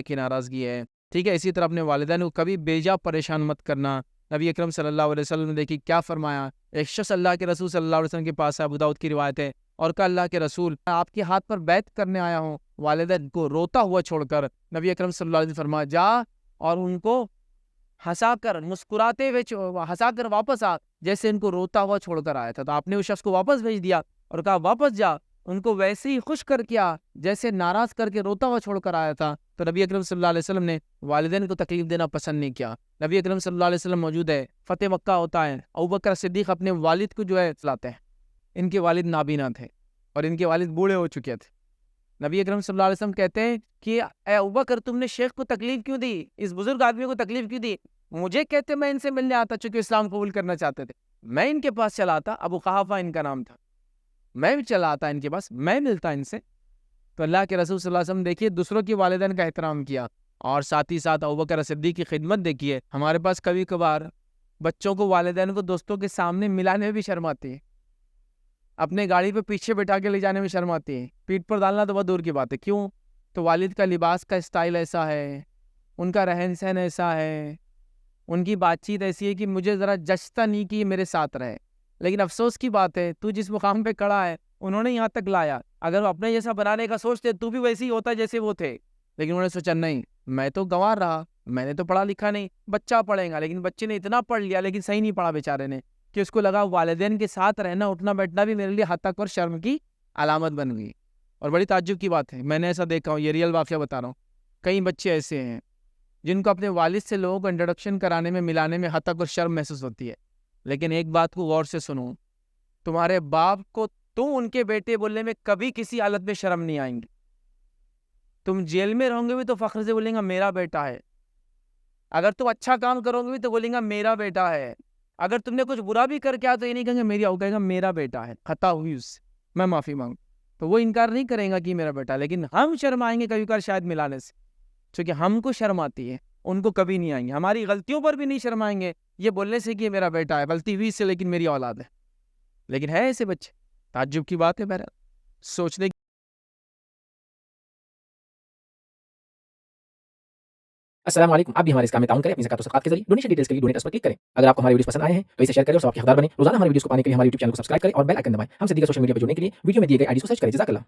کی ناراضگی ہے، ٹھیک ہے۔ اسی طرح اپنے والدین کو کبھی بیجا پریشان مت کرنا۔ نبی اکرم صلی اللہ علیہ وسلم نے دیکھی کیا فرمایا، ایک شخص اللہ کے رسول صلی اللہ علیہ وسلم کے پاس ابو داؤد کی روایت ہے، اور کہا اللہ کے رسول میں آپ کے ہاتھ پر بیعت کرنے آیا ہوں، والدین کو روتا ہوا چھوڑ کر نبی اکرم صلی اللہ علیہ وسلم فرمایا جا اور ان کو ہنسا کر مسکراتے ہوئے ہنسا کر واپس آ، جیسے ان کو روتا ہوا چھوڑ کر آیا تھا۔ تو آپ نے اس شخص کو واپس بھیج دیا اور کہا واپس جا، ان کو ویسے ہی خوش کر کیا جیسے ناراض کر کے روتا ہوا چھوڑ کر آیا تھا۔ تو نبی اکرم صلی اللہ علیہ وسلم نے والدین کو تکلیف دینا پسند نہیں کیا۔ نبی اکرم صلی اللہ علیہ وسلم موجود ہے، فتح مکہ ہوتا ہے، ابوبکر صدیق اپنے والد کو جو ہے چلاتے ہیں، ان کے والد نابینا تھے اور ان کے والد بوڑھے ہو چکے تھے۔ نبی اکرم صلی اللہ علیہ وسلم کہتے ہیں کہ اے ابوبکر تم نے شیخ کو تکلیف کیوں دی، اس بزرگ آدمی کو تکلیف کیوں دی؟ مجھے کہتے میں ان سے ملنے آتا، چونکہ اسلام قبول کرنا چاہتے تھے، میں ان کے پاس چلا آتا، ابو قحافہ ان کا نام تھا، میں بھی چلا آتا ان کے پاس، میں ملتا ان سے۔ تو اللہ کے رسول صلی اللہ علیہ وسلم دیکھیے دوسروں کی والدین کا احترام کیا، اور ساتھ ہی ساتھ ابوبکر صدیق کی خدمت دیکھیے۔ ہمارے پاس کبھی کبھار بچوں کو والدین کو دوستوں کے سامنے ملانے میں بھی شرم آتی ہے، اپنے گاڑی پہ پیچھے بٹھا کے لے جانے میں شرم آتی ہے، پیٹھ پر ڈالنا تو بہت دور کی بات ہے۔ کیوں؟ تو والد کا لباس کا اسٹائل ایسا ہے، ان کا رہن سہن ایسا ہے، ان کی بات چیت ایسی ہے کہ مجھے ذرا جچتا نہیں کہ یہ میرے ساتھ رہے۔ لیکن افسوس کی بات ہے تو جس مقام پہ کھڑا ہے انہوں نے یہاں تک لایا، اگر وہ اپنے جیسا بنانے کا سوچتے تو بھی ویسے ہی ہوتا جیسے وہ تھے، لیکن انہوں نے سوچا نہیں، میں تو گنوار رہا، میں نے تو پڑھا لکھا نہیں، بچہ پڑھے گا، لیکن بچے نے اتنا پڑھ لیا لیکن صحیح نہیں پڑھا بیچارے نے، کہ اس کو لگا والدین کے ساتھ رہنا اٹھنا بیٹھنا بھی میرے لیے حد تک اور شرم کی علامت بن گئی۔ اور بڑی تعجب کی بات ہے، میں نے ایسا دیکھا ہوں، یہ ریئل واقعہ بتا رہا ہوں، کئی بچے ایسے ہیں جن کو اپنے والد سے لوگوں کو انٹروڈکشن کرانے میں ملانے میں حد تک اور شرم محسوس ہوتی ہے۔ لیکن ایک بات کو غور سے سنو، تمہارے باپ کو تم ان کے بیٹے بولنے میں کبھی کسی حالت میں شرم نہیں آئیں گی۔ تم جیل میں رہو گے بھی تو فخر سے بولیں گا میرا بیٹا ہے، اگر تم اچھا کام کرو گے بھی تو بولیں گا میرا بیٹا ہے، اگر تم نے کچھ برا بھی کر کے آیا تو یہ نہیں کہیں گے میری آؤ، کہے گا میرا بیٹا ہے، خطا ہوئی اس سے میں معافی مانگوں۔ تو وہ انکار نہیں کرے گا کہ میرا بیٹا، لیکن ہم شرم آئیں گے کبھی کبھار شاید ملانے سے، چونکہ ہم کو شرم آتی ہے، ان کو کبھی نہیں آئیں گے، ہماری غلطیوں پر بھی نہیں شرمائیں گے یہ بولنے سے کہ میرا بیٹا ہے، غلطی ہوئی سے لیکن میری اولاد ہے۔ لیکن ہے ایسے بچے، تعجب کی بات ہے، بہرحال سوچنے کی۔ السلام علیکم، آپ بھی ہمارے اس کام میں تعاون کریں اپنی زکات و صدقات کے ذریعے۔ ڈونیشن ڈیٹیلز کے لیے ڈونیٹ اس پر کلک کریں۔ اگر آپ کو ہمارے ویڈیوز پسند آئے ہیں تو اسے شیئر کریں اور ثواب کے حقدار بنیں۔ روزانہ ہمارے ویڈیوز کو پانے کے لیے ہمارے یوٹیوب چینل کو سبسکرائب کریں اور بیل آئکن دبائیں۔ ہم سے دیگر سوشل میڈیا پر جڑنے کے لیے ویڈیو میں دیے گئے آئی ڈیز کو سرچ کریں۔ جزاک اللہ۔